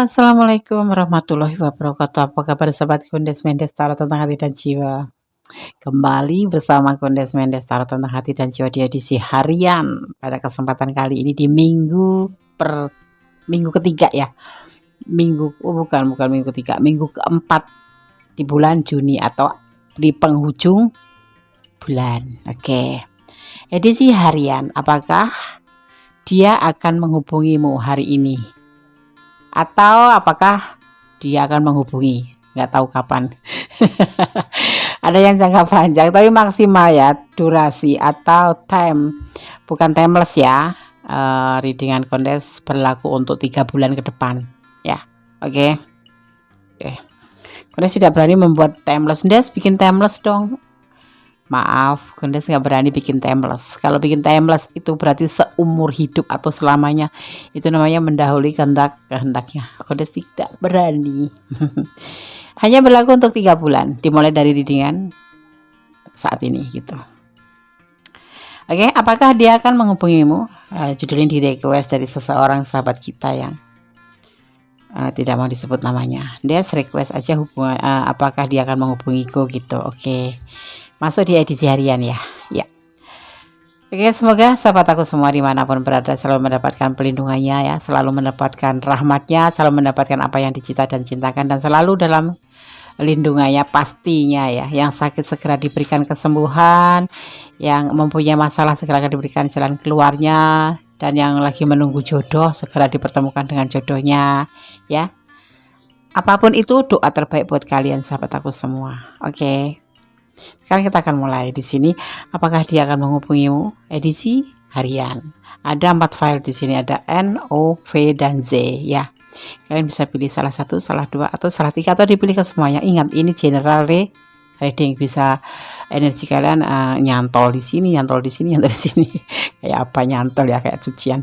Assalamualaikum warahmatullahi wabarakatuh. Apa kabar sahabat Kondes Mendes Tarot tentang hati dan jiwa? Kembali bersama Kondes Mendes Tarot tentang hati dan jiwa di edisi harian. Pada kesempatan kali ini di minggu ketiga ya. Bukan minggu ketiga, minggu keempat di bulan Juni atau di penghujung bulan. Oke. Edisi harian, apakah dia akan menghubungimu hari ini? Atau apakah dia akan menghubungi? Nggak tahu kapan. Ada yang jangka panjang tapi maksimal ya, durasi atau time, bukan timeless ya. Readingan Kondes berlaku untuk 3 bulan ke depan ya. Oke. Kondes tidak berani membuat timeless. Kondes bikin timeless dong. Maaf, Kondes nggak berani bikin timeless. Kalau bikin timeless itu berarti seumur hidup atau selamanya. Itu namanya mendahului kehendaknya. Kondes tidak berani. Hanya berlaku untuk 3 bulan, dimulai dari readingan saat ini gitu. Oke, apakah dia akan menghubungimu? Judulnya di request dari seseorang sahabat kita yang tidak mau disebut namanya. Dia request aja hubungan, apakah dia akan menghubungiku gitu. Oke. Masuk di edisi harian ya. Oke, semoga sahabat aku semua dimanapun berada selalu mendapatkan pelindungannya ya, selalu mendapatkan rahmatnya, selalu mendapatkan apa yang dicita dan cintakan, dan selalu dalam lindungannya pastinya ya. Yang sakit segera diberikan kesembuhan, yang mempunyai masalah segera diberikan jalan keluarnya, dan yang lagi menunggu jodoh segera dipertemukan dengan jodohnya ya. Apapun itu doa terbaik buat kalian sahabat aku semua. Oke. Sekarang kita akan mulai di sini. Apakah dia akan menghubungimu? Edisi harian. Ada 4 file di sini. Ada N, O, V, dan Z ya. Kalian bisa pilih salah satu, salah dua, atau salah 3, atau dipilih ke semuanya. Ingat, ini general reading. Bisa energi kalian nyantol di sini, nyantol di sini, nyantol di sini. Kayak apa nyantol ya, kayak cucian.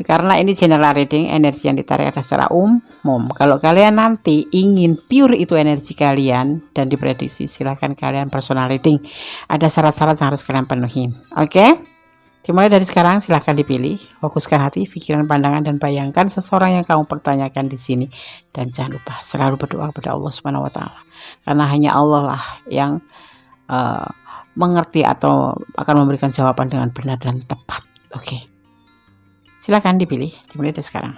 Karena ini general reading, energi yang ditarik adalah secara umum. Kalau kalian nanti ingin pure itu energi kalian dan diprediksi, silahkan kalian personal reading. Ada syarat-syarat yang harus kalian penuhi. Oke? Dimulai dari sekarang, silahkan dipilih. Fokuskan hati, pikiran, pandangan, dan bayangkan seseorang yang kamu pertanyakan di sini. Dan jangan lupa selalu berdoa kepada Allah Subhanahu wa Ta'ala. Karena hanya Allah lah yang mengerti atau akan memberikan jawaban dengan benar dan tepat. Oke. Silakan dipilih, dimulai dari sekarang.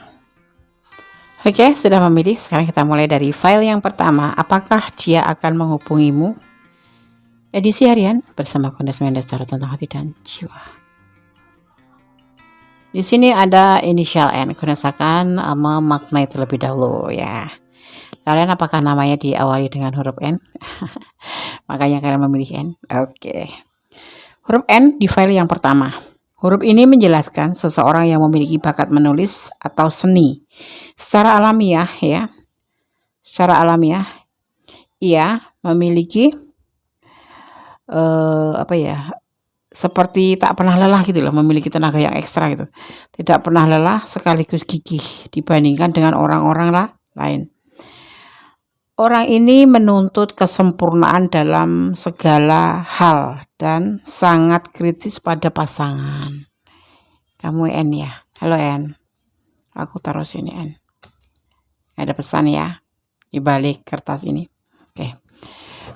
Oke, sudah memilih. Sekarang kita mulai dari file yang pertama. Apakah dia akan menghubungimu? Edisi harian bersama Kondes Mendes Tarot tentang hati dan jiwa. Di sini ada inisial N. Kondes akan memaknai terlebih dahulu ya. Kalian apakah namanya diawali dengan huruf N? Makanya kalian memilih N. Oke. Huruf N di file yang pertama. Huruf ini menjelaskan seseorang yang memiliki bakat menulis atau seni. Secara alamiah ya. Secara alamiah ia memiliki seperti tak pernah lelah gitu loh, memiliki tenaga yang ekstra gitu. Tidak pernah lelah sekaligus gigih dibandingkan dengan orang-orang lain. Orang ini menuntut kesempurnaan dalam segala hal dan sangat kritis pada pasangan. Kamu N ya? Halo N. Aku taruh sini N. Ada pesan ya di balik kertas ini. Oke.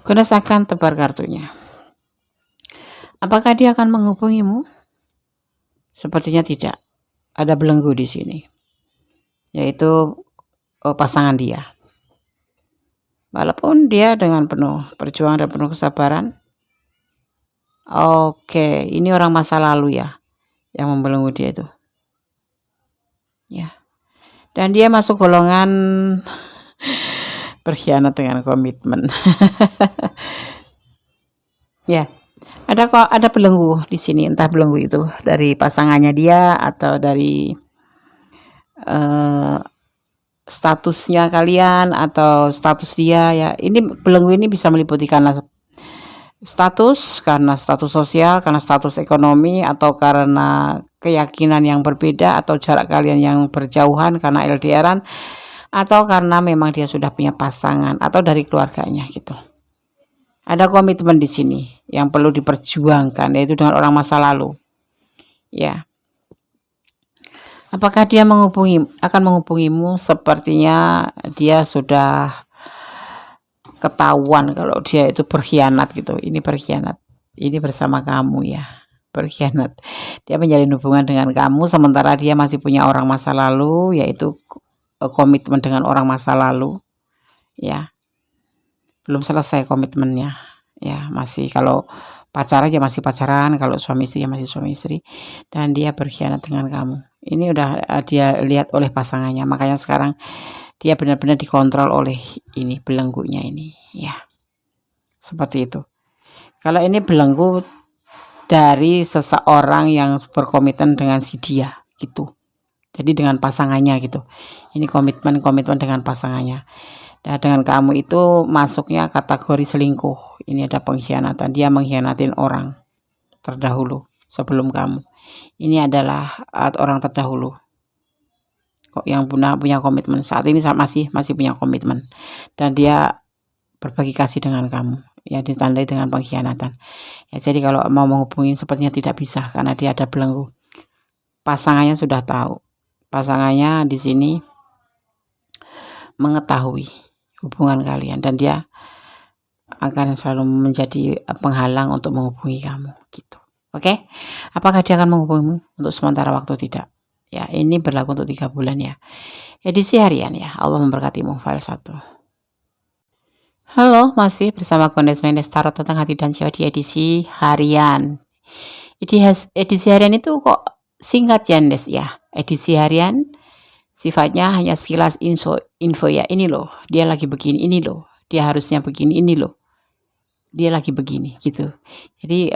Kondes akan tebar kartunya. Apakah dia akan menghubungimu? Sepertinya tidak. Ada belenggu di sini. Yaitu pasangan dia. Walaupun dia dengan penuh perjuangan dan penuh kesabaran. Oke, ini orang masa lalu ya yang membelenggu dia itu. Ya. Dan dia masuk golongan berkhianat dengan komitmen. Ya. Ada belenggu di sini, entah belenggu itu dari pasangannya dia atau dari statusnya kalian atau status dia ya. Ini belenggu ini bisa meliputi karena status sosial, karena status ekonomi, atau karena keyakinan yang berbeda, atau jarak kalian yang berjauhan karena LDRan, atau karena memang dia sudah punya pasangan, atau dari keluarganya gitu. Ada komitmen di sini yang perlu diperjuangkan, yaitu dengan orang masa lalu. Ya. Apakah dia akan menghubungimu? Sepertinya dia sudah ketahuan kalau dia itu berkhianat gitu. Ini berkhianat. Ini bersama kamu ya. Berkhianat. Dia menjalin hubungan dengan kamu sementara dia masih punya orang masa lalu, yaitu komitmen dengan orang masa lalu. Ya. Belum selesai komitmennya. Ya, masih kalau pacaran ya masih pacaran, kalau suami istri ya masih suami istri, dan dia berkhianat dengan kamu. Ini udah dia lihat oleh pasangannya, makanya sekarang dia benar-benar dikontrol oleh ini belenggunya ini, ya seperti itu. Kalau ini belenggu dari seseorang yang berkomitmen dengan si dia gitu, jadi dengan pasangannya gitu. Ini komitmen dengan pasangannya. Nah, dengan kamu itu masuknya kategori selingkuh. Ini ada pengkhianatan. Dia mengkhianatin orang terdahulu sebelum kamu. Ini adalah orang terdahulu kok yang punya komitmen. Saat ini masih punya komitmen, dan dia berbagi kasih dengan kamu. Ya, ditandai dengan pengkhianatan. Ya, jadi kalau mau menghubungi sepertinya tidak bisa karena dia ada belenggu. Pasangannya sudah tahu. Pasangannya di sini mengetahui hubungan kalian, dan dia akan selalu menjadi penghalang untuk menghubungi kamu gitu. Oke, apakah dia akan menghubungimu? Untuk sementara waktu tidak. Ya, ini berlaku untuk 3 bulan ya. Edisi harian ya. Allah memberkatimu. File 1. Halo, masih bersama Kondes Mendes Tarot tentang hati dan jiwa di edisi harian. Edisi harian itu kok singkat ya, Des ya. Edisi harian sifatnya hanya sekilas info ya, ini loh, dia lagi begini, ini loh, dia harusnya begini, ini loh, dia lagi begini gitu. Jadi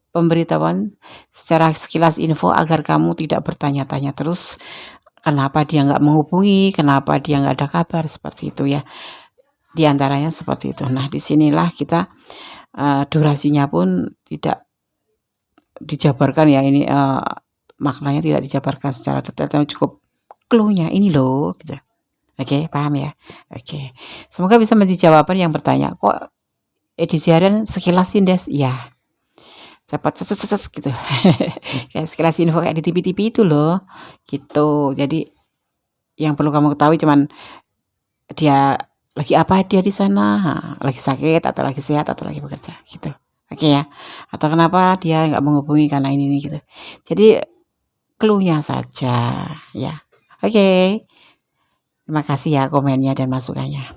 pemberitahuan secara sekilas info agar kamu tidak bertanya-tanya terus kenapa dia nggak menghubungi, kenapa dia nggak ada kabar, seperti itu ya. Di antaranya seperti itu. Nah, disinilah kita durasinya pun tidak dijabarkan ya, ini maknanya tidak dijabarkan secara detail, tapi cukup clue-nya ini loh gitu. Oke, paham ya? Oke. Semoga bisa menjadi jawaban yang bertanya, kok edisi harian sekilas sih, Des? Ya. Cepat gitu. Kayak sekilas info kayak di TV-TV itu loh. Gitu. Jadi yang perlu kamu ketahui cuman dia lagi apa dia di sana, lagi sakit atau lagi sehat atau lagi bekerja gitu. Oke ya. Atau kenapa dia nggak menghubungi karena ini gitu. Jadi clue-nya saja ya. Oke. Terima kasih ya komennya dan masukannya.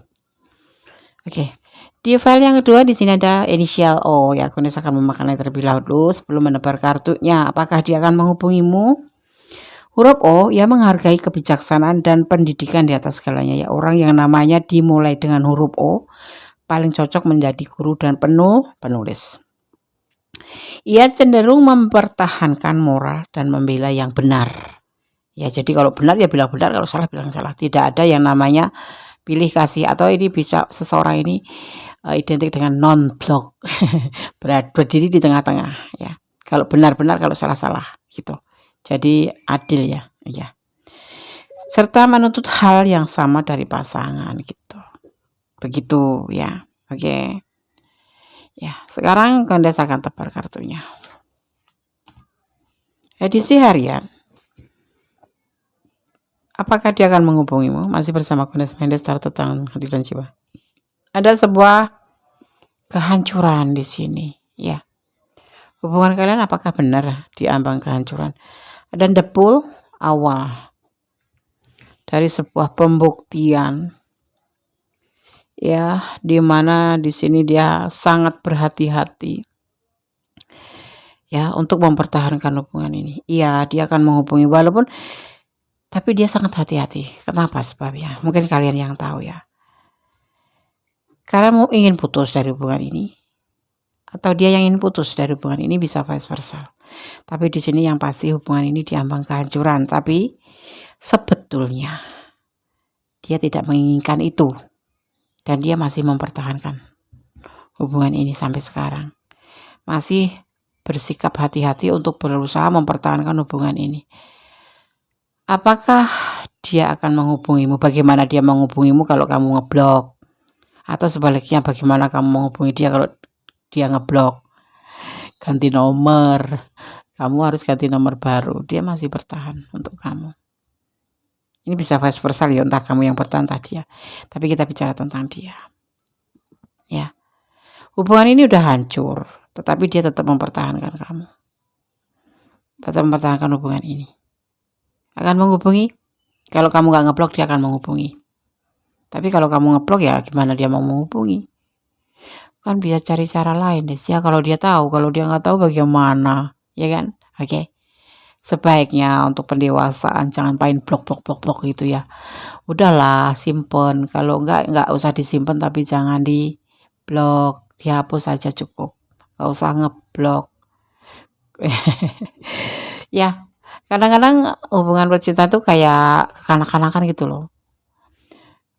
Oke. Di file yang kedua di sini ada inisial O ya. Kunis akan memakannya terlebih dahulu sebelum menebar kartunya. Apakah dia akan menghubungimu? Huruf O ya menghargai kebijaksanaan dan pendidikan di atas segalanya ya. Orang yang namanya dimulai dengan huruf O paling cocok menjadi guru dan penulis. Ia cenderung mempertahankan moral dan membela yang benar. Ya, jadi kalau benar ya bilang benar, kalau salah bilang salah. Tidak ada yang namanya pilih kasih, atau ini bisa seseorang ini identik dengan non-blok. Berdiri di tengah-tengah ya. Kalau benar-benar, kalau salah-salah gitu. Jadi adil ya, ya. Serta menuntut hal yang sama dari pasangan gitu. Begitu ya. Oke. Ya, sekarang Kondes akan tebar kartunya. Edisi harian. Apakah dia akan menghubungimu? Masih bersama Kondes Mendes Tarot tentang hati dan jiwa. Ada sebuah kehancuran di sini, ya. Hubungan kalian apakah benar di ambang kehancuran? Ada debul awal dari sebuah pembuktian, ya, di mana di sini dia sangat berhati-hati, ya, untuk mempertahankan hubungan ini. Iya, dia akan menghubungi walaupun. Tapi dia sangat hati-hati. Kenapa sebabnya? Mungkin kalian yang tahu ya. Kalian mau ingin putus dari hubungan ini, atau dia yang ingin putus dari hubungan ini, bisa vice versa. Tapi di sini yang pasti hubungan ini diambang kehancuran. Tapi sebetulnya dia tidak menginginkan itu, dan dia masih mempertahankan hubungan ini sampai sekarang. Masih bersikap hati-hati untuk berusaha mempertahankan hubungan ini. Apakah dia akan menghubungimu? Bagaimana dia menghubungimu kalau kamu ngeblok? Atau sebaliknya, bagaimana kamu menghubungi dia kalau dia ngeblok? Ganti nomor. Kamu harus ganti nomor baru. Dia masih bertahan untuk kamu. Ini bisa vice versa ya, entah kamu yang bertahan entah dia. Tapi kita bicara tentang dia. Ya. Hubungan ini udah hancur, tetapi dia tetap mempertahankan kamu. Tetap mempertahankan hubungan ini. Akan menghubungi. Kalau kamu nggak ngeblok, dia akan menghubungi. Tapi kalau kamu ngeblok, ya gimana dia mau menghubungi? Kan bisa cari cara lain deh. Ya kalau dia tahu, kalau dia nggak tahu bagaimana, ya kan? Oke. Sebaiknya untuk pendewasaan jangan main blok gitu ya. Udahlah, simpen. Kalau nggak usah disimpan, tapi jangan di blok, dihapus saja cukup. Nggak usah ngeblok. Ya, kadang-kadang hubungan percintaan tuh kayak kekanak-kanakan gitu loh.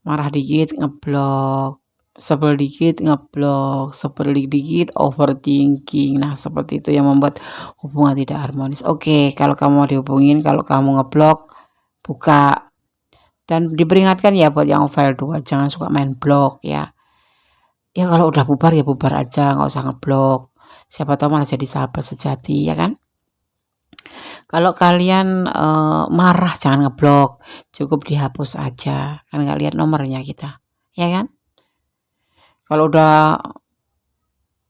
Marah dikit ngeblok, sebel dikit ngeblok, sebel dikit overthinking. Nah, seperti itu yang membuat hubungan tidak harmonis. Oke, kalau kamu mau dihubungin, kalau kamu ngeblok, buka. Dan diperingatkan ya buat yang file 2, jangan suka main blok ya. Ya kalau udah bubar ya bubar aja, nggak usah ngeblok. Siapa tahu malah jadi sahabat sejati, ya kan? Kalau kalian marah jangan ngeblok, cukup dihapus aja. Kan nggak lihat nomornya kita, ya kan? Kalau udah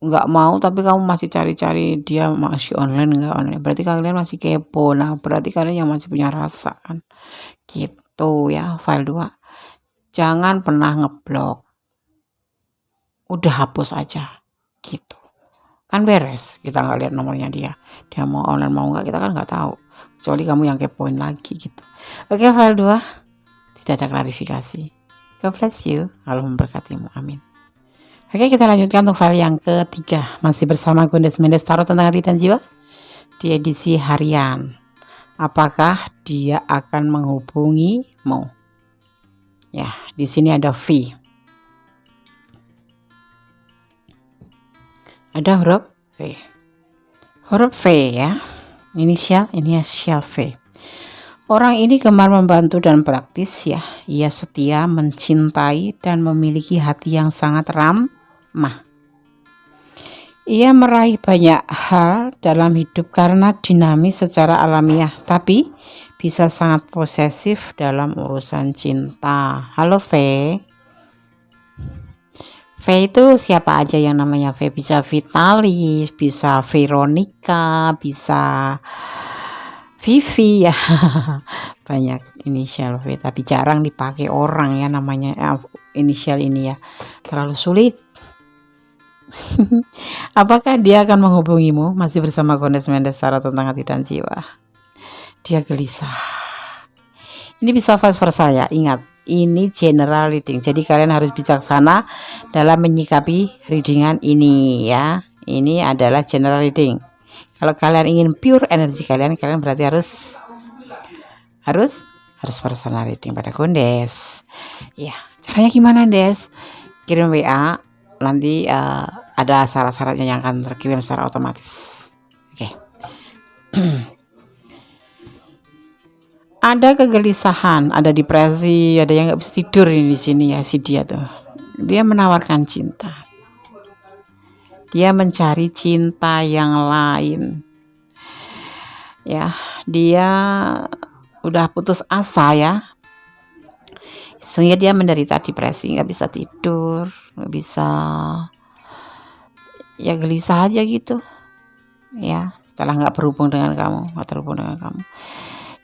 nggak mau tapi kamu masih cari-cari dia masih online nggak online, berarti kalian masih kepo. Nah, berarti kalian yang masih punya rasa kan, gitu ya. File 2, jangan pernah ngeblok, udah hapus aja gitu. Kan beres, kita nggak lihat nomornya dia mau online mau nggak, kita kan nggak tahu, kecuali kamu yang kepoin lagi gitu. Oke, file 2 tidak ada klarifikasi. God bless you, Allah memberkatimu, amin. Oke, kita lanjutkan untuk file yang ketiga, masih bersama Gondes Mendes Tarot tentang hati dan jiwa di edisi harian. Apakah dia akan menghubungimu? Ya, di sini ada V. Ada huruf V. Huruf V ya. Inisial V. Orang ini gemar membantu dan praktis ya. Ia setia, mencintai dan memiliki hati yang sangat ramah. Ia meraih banyak hal dalam hidup karena dinamis secara alamiah, tapi bisa sangat posesif dalam urusan cinta. Halo V. V itu siapa aja yang namanya V? Bisa Vitalis, bisa Veronica, bisa Vivi ya. Banyak inisial V, tapi jarang dipakai orang ya namanya inisial ini ya. Terlalu sulit. Apakah dia akan menghubungimu? Masih bersama Gondes Mendes Tarot tentang hati dan jiwa. Dia gelisah. Ini bisa vice versa ya, ingat. Ini general reading, jadi kalian harus bijaksana dalam menyikapi readingan ini ya. Ini adalah general reading. Kalau kalian ingin pure energi kalian berarti harus personal reading pada Gondes. Ya, caranya gimana, Des? Kirim WA, nanti ada syarat-syaratnya yang akan terkirim secara otomatis. Oke. Ada kegelisahan, ada depresi, ada yang nggak bisa tidur ini di sini ya si dia tuh. Dia menawarkan cinta. Dia mencari cinta yang lain. Ya, dia udah putus asa ya. Sehingga dia menderita depresi, nggak bisa tidur, nggak bisa, ya gelisah aja gitu. Ya, setelah nggak terhubung dengan kamu.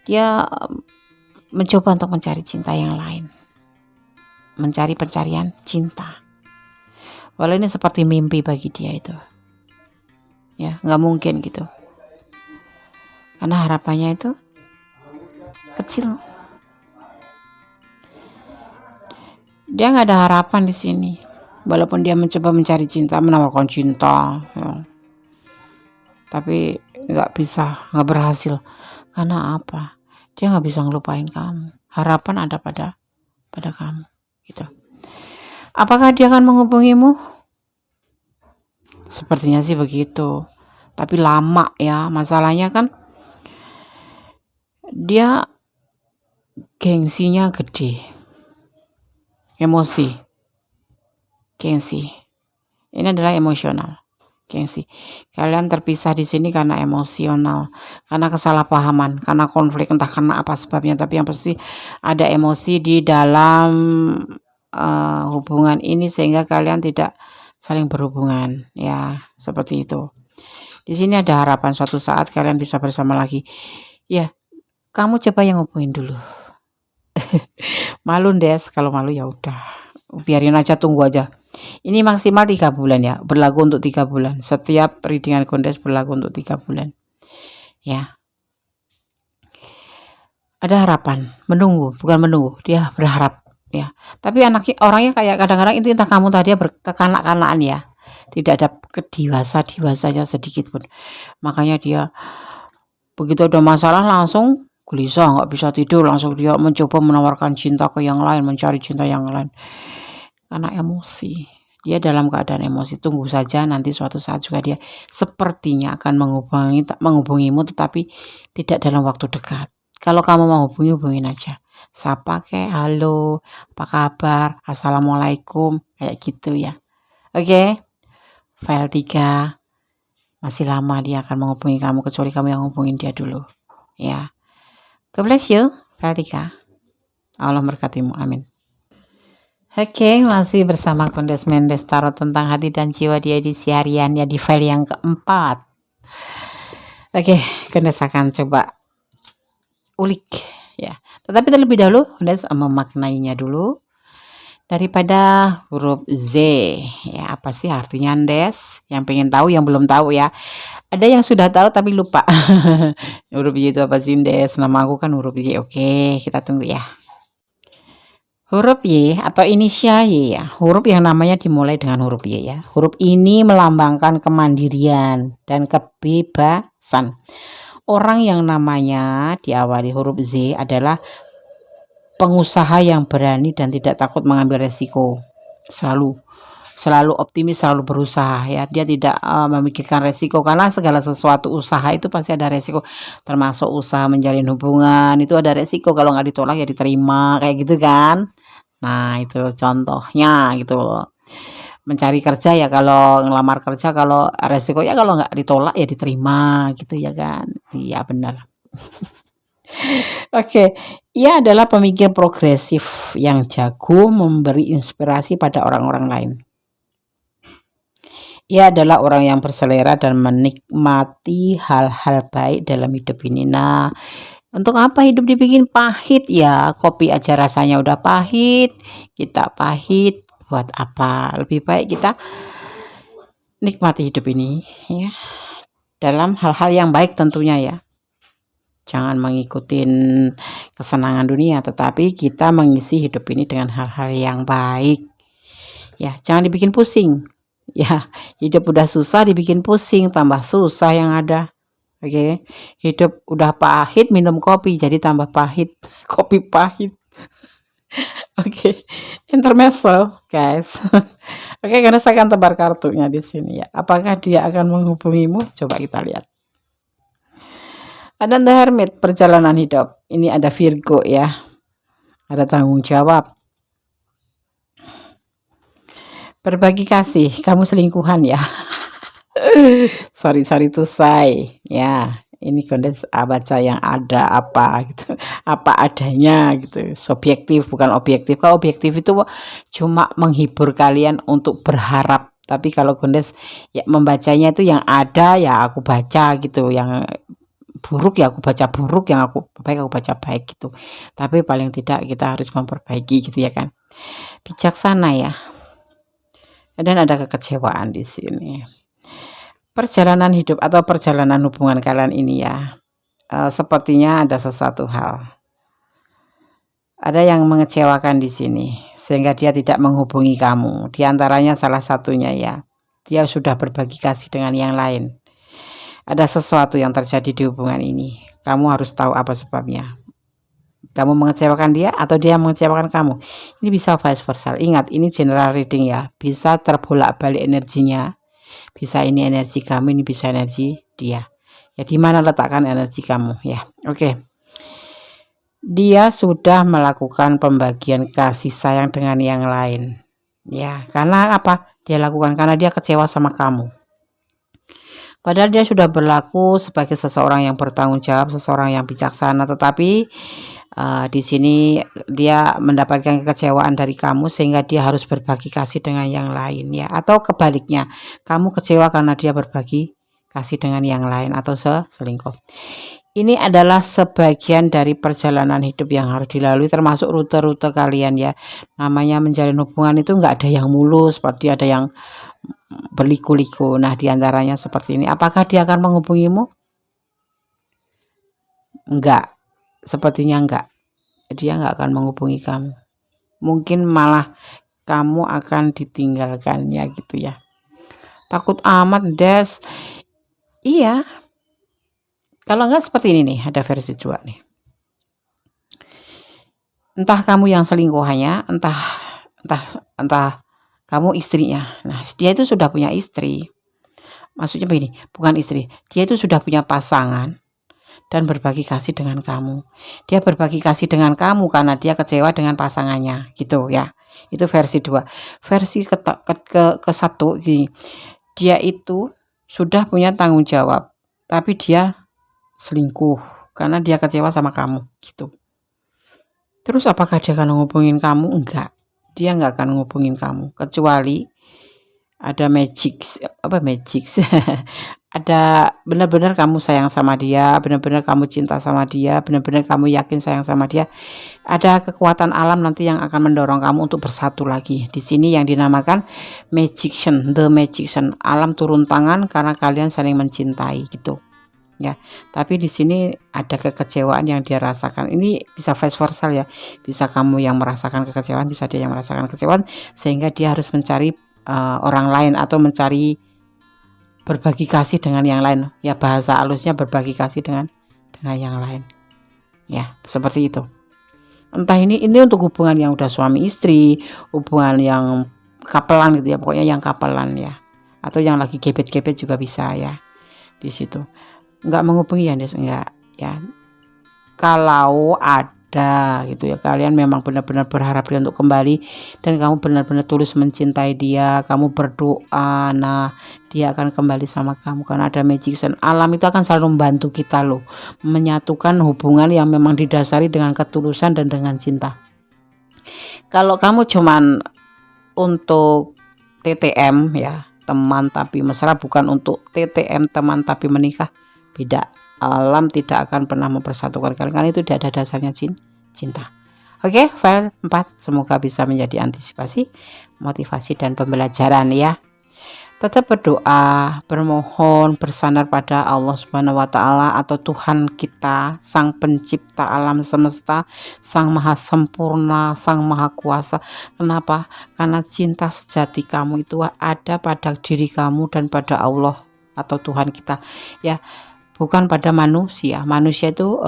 Dia mencoba untuk mencari cinta yang lain, mencari pencarian cinta. Walau ini seperti mimpi bagi dia itu, ya nggak mungkin gitu, karena harapannya itu kecil. Dia nggak ada harapan di sini, walaupun dia mencoba mencari cinta, menawarkan cinta, ya. Tapi nggak bisa, nggak berhasil. Karena apa? Dia nggak bisa ngelupain kamu. Harapan ada pada kamu, gitu. Apakah dia akan menghubungimu? Sepertinya sih begitu. Tapi lama ya. Masalahnya kan dia gengsinya gede. Emosi. Gengsi. Ini adalah emosional. gengsi. Kalian terpisah di sini karena emosional, karena kesalahpahaman, karena konflik, entah karena apa sebabnya, tapi yang pasti ada emosi di dalam hubungan ini sehingga kalian tidak saling berhubungan, ya, seperti itu. Di sini ada harapan suatu saat kalian bisa bersama lagi. Ya, kamu coba yang hubungin dulu. Malu Des, kalau malu ya udah, biarin aja, tunggu aja. Ini maksimal 3 bulan ya, berlaku untuk 3 bulan. Setiap readingan Kondes berlaku untuk 3 bulan. Ya. Ada harapan, menunggu, bukan menunggu, dia berharap ya. Tapi orangnya kayak kadang-kadang itu entah kamu tadi kekanak-kanakan ya. Tidak ada kedewasanya sedikit pun. Makanya dia begitu ada masalah langsung gelisah, nggak bisa tidur, langsung dia mencoba menawarkan cinta ke yang lain, mencari cinta yang lain. Karena emosi, dia dalam keadaan emosi. Tunggu saja, nanti suatu saat juga dia sepertinya akan menghubungimu, tetapi tidak dalam waktu dekat. Kalau kamu mau hubungin aja, sapa kayak halo, apa kabar, assalamualaikum, kayak gitu ya. Oke. File 3 masih lama dia akan menghubungi kamu, kecuali kamu yang hubungin dia dulu ya. God bless you. File 3, Allah berkatimu, amin. Oke, masih bersama Kondes Mendes Tarot tentang hati dan jiwa di edisi harian ya, di file yang keempat. Oke, Kondes akan coba ulik ya. Tetapi terlebih dahulu Kondes memaknainya dulu daripada huruf Z ya. Apa sih artinya Des? Yang pengen tahu, yang belum tahu ya. Ada yang sudah tahu tapi lupa. Huruf Y itu apa sih Des? Nama aku kan huruf Y. Oke, kita tunggu ya. Huruf Y atau inisial Y ya, huruf yang namanya dimulai dengan huruf Y ya. Huruf ini melambangkan kemandirian dan kebebasan. Orang yang namanya diawali huruf Z adalah pengusaha yang berani dan tidak takut mengambil resiko. Selalu optimis, selalu berusaha ya. Dia tidak memikirkan resiko, karena segala sesuatu usaha itu pasti ada resiko. Termasuk usaha menjalin hubungan itu ada resiko, kalau nggak ditolak ya diterima, kayak gitu kan. Nah, itu contohnya gitu loh. Mencari kerja ya, kalau ngelamar kerja, kalau resiko ya kalau nggak ditolak ya diterima gitu ya kan. Iya benar. Oke, ia adalah pemikir progresif yang jago memberi inspirasi pada orang-orang lain. Ia adalah orang yang berselera dan menikmati hal-hal baik dalam hidup ini. Nah, untuk apa hidup dibikin pahit ya? Kopi aja rasanya udah pahit, kita pahit, buat apa? Lebih baik kita nikmati hidup ini ya, dalam hal-hal yang baik tentunya ya. Jangan mengikuti kesenangan dunia, tetapi kita mengisi hidup ini dengan hal-hal yang baik ya. Jangan dibikin pusing ya. Hidup udah susah dibikin pusing, tambah susah yang ada. Oke, hidup udah pahit, minum kopi jadi tambah pahit. Kopi pahit. Oke, intermezzo guys. Oke, karena saya akan tebar kartunya di sini ya. Apakah dia akan menghubungimu? Coba kita lihat. Ada The Hermit, perjalanan hidup. Ini ada Virgo ya. Ada tanggung jawab. Berbagi kasih, kamu selingkuhan ya. sorry to say ya. Ini Kondes baca yang ada apa gitu, apa adanya gitu, subjektif bukan objektif. Kalau objektif itu cuma menghibur kalian untuk berharap, tapi kalau Kondes ya membacanya itu yang ada ya aku baca gitu, yang buruk ya aku baca buruk, yang aku baca baik gitu. Tapi paling tidak kita harus memperbaiki gitu ya kan, bijaksana ya. Dan ada kekecewaan di sini. Perjalanan hidup atau perjalanan hubungan kalian ini ya, sepertinya ada sesuatu hal. Ada yang mengecewakan di sini sehingga dia tidak menghubungi kamu. Di antaranya salah satunya ya, dia sudah berbagi kasih dengan yang lain. Ada sesuatu yang terjadi di hubungan ini. Kamu harus tahu apa sebabnya. Kamu mengecewakan dia atau dia mengecewakan kamu. Ini bisa vice versa. Ingat, ini general reading ya. Bisa terbolak-balik energinya. Bisa ini energi kamu, ini bisa energi dia. Ya, di mana letakkan energi kamu ya. Oke. Dia sudah melakukan pembagian kasih sayang dengan yang lain. Ya, karena apa? Dia lakukan karena dia kecewa sama kamu. Padahal dia sudah berlaku sebagai seseorang yang bertanggung jawab, seseorang yang bijaksana, tetapi di sini dia mendapatkan kekecewaan dari kamu sehingga dia harus berbagi kasih dengan yang lain ya, atau kebaliknya, kamu kecewa karena dia berbagi kasih dengan yang lain atau selingkuh. Ini adalah sebagian dari perjalanan hidup yang harus dilalui, termasuk rute-rute kalian ya. Namanya menjalin hubungan itu nggak ada yang mulus, seperti ada yang berliku-liku. Nah, diantaranya seperti ini. Apakah dia akan menghubungimu? Enggak, sepertinya enggak. Dia enggak akan menghubungi kamu. Mungkin malah kamu akan ditinggalkannya gitu ya. Takut amat, Des. Iya. Kalau enggak seperti ini nih, ada versi 2 nih. Entah kamu yang selingkuhannya, entah kamu istrinya. Nah, dia itu sudah punya istri. Maksudnya begini, bukan istri. Dia itu sudah punya pasangan dan berbagi kasih dengan kamu. Dia berbagi kasih dengan kamu karena dia kecewa dengan pasangannya, gitu ya. Itu versi 2. Versi ke 1 gini. Dia itu sudah punya tanggung jawab, tapi dia selingkuh karena dia kecewa sama kamu, gitu. Terus apakah dia akan menghubungin kamu? Enggak. Dia enggak akan menghubungin kamu kecuali ada magic ada benar-benar kamu sayang sama dia, benar-benar kamu cinta sama dia, benar-benar kamu yakin sayang sama dia. Ada kekuatan alam nanti yang akan mendorong kamu untuk bersatu lagi. Di sini yang dinamakan magician, the magician. Alam turun tangan karena kalian saling mencintai gitu. Ya, tapi di sini ada kekecewaan yang dia rasakan. Ini bisa vice versa ya. Bisa kamu yang merasakan kekecewaan, bisa dia yang merasakan kekecewaan, sehingga dia harus mencari orang lain atau mencari berbagi kasih dengan yang lain. Ya, bahasa halusnya berbagi kasih dengan yang lain. Ya, seperti itu. Entah ini untuk hubungan yang udah suami istri, hubungan yang kapelan gitu ya, pokoknya yang kapelan ya. Atau yang lagi gebet-gebet juga bisa ya. Di situ. Enggak menghubungi ya, Des, enggak ya. Kalau ada gitu ya, kalian memang benar-benar berharap dia untuk kembali dan kamu benar-benar tulus mencintai dia, kamu berdoa, nah dia akan kembali sama kamu karena ada magician. Alam itu akan selalu membantu kita loh, menyatukan hubungan yang memang didasari dengan ketulusan dan dengan cinta. Kalau kamu cuman untuk TTM ya, teman tapi mesra, bukan untuk TTM teman tapi menikah, beda. Alam tidak akan pernah mempersatukan kalian karena itu tidak ada dasarnya cinta. Oke, file 4 semoga bisa menjadi antisipasi, motivasi dan pembelajaran ya. Tetap berdoa, bermohon, bersandar pada Allah Subhanahu wa taala atau Tuhan kita, Sang Pencipta alam semesta, Sang Maha Sempurna, Sang Maha Kuasa. Kenapa? Karena cinta sejati kamu itu ada pada diri kamu dan pada Allah atau Tuhan kita ya. Bukan pada manusia. Manusia itu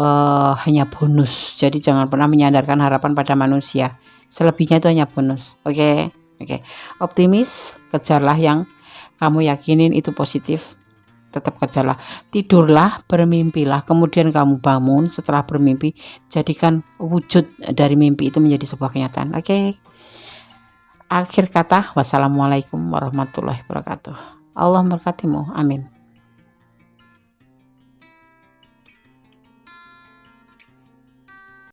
hanya bonus. Jadi jangan pernah menyandarkan harapan pada manusia. Selebihnya itu hanya bonus. Oke. Optimis, kejarlah yang kamu yakinin itu positif. Tetap kejarlah. Tidurlah, bermimpilah. Kemudian kamu bangun setelah bermimpi. Jadikan wujud dari mimpi itu menjadi sebuah kenyataan. Oke. Akhir kata, wassalamualaikum warahmatullahi wabarakatuh. Allah memberkatimu. Amin.